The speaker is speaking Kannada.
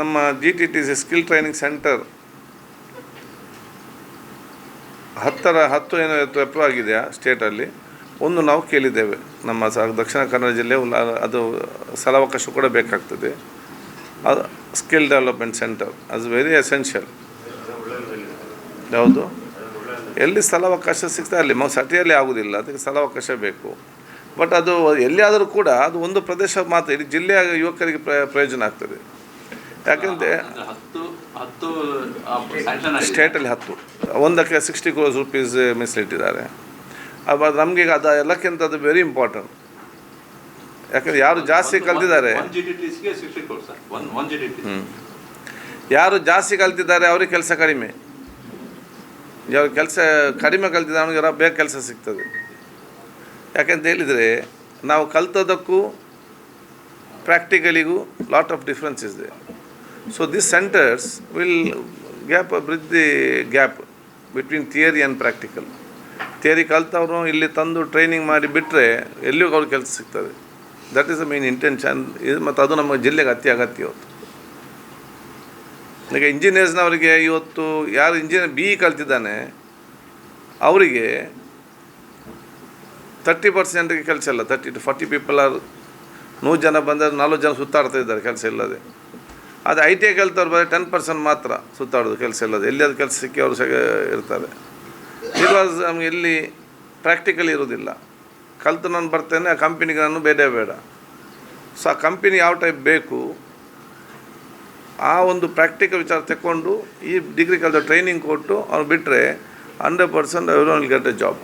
ನಮ್ಮ GTTC ಸ್ಕಿಲ್ ಟ್ರೈನಿಂಗ್ ಸೆಂಟರ್ 10 ಏನೋ ಅಪ್ರೂವ್ ಆಗಿದೆಯಾ ಸ್ಟೇಟಲ್ಲಿ. ಒಂದು ನಾವು ಕೇಳಿದ್ದೇವೆ ನಮ್ಮ ದಕ್ಷಿಣ ಕನ್ನಡ ಜಿಲ್ಲೆ, ಅದು ಸ್ಥಳಾವಕಾಶ ಕೂಡ ಬೇಕಾಗ್ತದೆ. ಅದು ಸ್ಕಿಲ್ ಡೆವಲಪ್ಮೆಂಟ್ ಸೆಂಟರ್ ಅದು ವೆರಿ ಎಸೆನ್ಷಿಯಲ್. ಯಾವುದು ಎಲ್ಲಿ ಸ್ಥಳಾವಕಾಶ ಸಿಗ್ತದೆ ಅಲ್ಲಿ ಸಿಟಿಯಲ್ಲಿ ಆಗೋದಿಲ್ಲ, ಅದಕ್ಕೆ ಸ್ಥಳಾವಕಾಶ ಬೇಕು. ಬಟ್ ಅದು ಎಲ್ಲಿಯಾದರೂ ಕೂಡ ಅದು ಒಂದು ಪ್ರದೇಶ ಮಾತ್ರ, ಇಡೀ ಜಿಲ್ಲೆಯ ಯುವಕರಿಗೆ ಪ್ರಯೋಜನ ಆಗ್ತದೆ. ಯಾಕೆಂದರೆ ಸ್ಟೇಟಲ್ಲಿ 10 ಒಂದಕ್ಕೆ 60 crores rupees ಮೀಸಲಿಟ್ಟಿದ್ದಾರೆ. ಅದು ನಮಗೆ ಅದು ಎಲ್ಲಕ್ಕಿಂತ ಅದು ವೆರಿ ಇಂಪಾರ್ಟೆಂಟ್. ಯಾಕಂದರೆ ಯಾರು ಜಾಸ್ತಿ ಕಲ್ತಿದ್ದಾರೆ, ಯಾರು ಜಾಸ್ತಿ ಕಲ್ತಿದ್ದಾರೆ ಅವ್ರಿಗೆ ಕೆಲಸ ಕಡಿಮೆ, ಯಾವ ಕೆಲಸ ಕಡಿಮೆ ಕಲ್ತಿದ್ದಾರೆ ಅವನಿಗೆ ಬೇಗ ಕೆಲಸ ಸಿಗ್ತದೆ. ಯಾಕೆಂತ ಹೇಳಿದರೆ ನಾವು ಕಲ್ತೋದಕ್ಕೂ ಪ್ರಾಕ್ಟಿಕಲಿಗೂ ಲಾಟ್ ಆಫ್ ಡಿಫ್ರೆನ್ಸ್ ಇದೆ. So this centres will bridge the gap between theory and practical. Theory ಕಲ್ತವರು ಇಲ್ಲಿ ತಂದು ಟ್ರೈನಿಂಗ್ ಮಾಡಿ ಬಿಟ್ಟರೆ ಎಲ್ಲಿಯೂ ಅವ್ರಿಗೆ ಕೆಲಸ ಸಿಗ್ತದೆ. That is the main intention. ಇದು ಮತ್ತು ಅದು ನಮ್ಮ ಜಿಲ್ಲೆಗೆ ಅಗತ್ಯ ಇವತ್ತು. ಈಗ ಇಂಜಿನಿಯರ್ಸ್ನವರಿಗೆ ಇವತ್ತು ಯಾರು ಇಂಜಿನಿಯರ್ BE ಕಲ್ತಿದ್ದಾನೆ ಅವರಿಗೆ 30%ಗೆ ಕೆಲಸ ಇಲ್ಲ. 30 to 40 ಪೀಪಲ್ 100 ಜನ ಬಂದರೆ 40 ಜನ ಸುತ್ತಾಡ್ತಾ ಇದ್ದಾರೆ ಕೆಲಸ ಇಲ್ಲದೆ. ಅದು ITI ಕಲ್ತವ್ರು ಬರೀ 10% ಮಾತ್ರ ಸುತ್ತಾಡೋದು ಕೆಲಸ ಇಲ್ಲದೆ. ಎಲ್ಲಿಯಾದ್ರು ಕೆಲಸ ಸಿಕ್ಕಿ ಅವರು ಇರ್ತಾರೆ. ಬಿಕಾಸ್ ನಮ್ಗೆ ಎಲ್ಲಿ ಪ್ರಾಕ್ಟಿಕಲ್ ಇರೋದಿಲ್ಲ. ಕಲಿತು ನಾನು ಬರ್ತೇನೆ ಆ ಕಂಪನಿಗೆ ನಾನು ಬೇಡ. ಸೊ ಆ ಕಂಪನಿ ಯಾವ ಟೈಪ್ ಬೇಕು ಆ ಒಂದು ಪ್ರಾಕ್ಟಿಕಲ್ ವಿಚಾರ ತಗೊಂಡು ಈ ಡಿಗ್ರಿ ಕಲಿತ ಟ್ರೈನಿಂಗ್ ಕೊಟ್ಟು ಅವ್ರು ಬಿಟ್ಟರೆ 100% every one will get A job.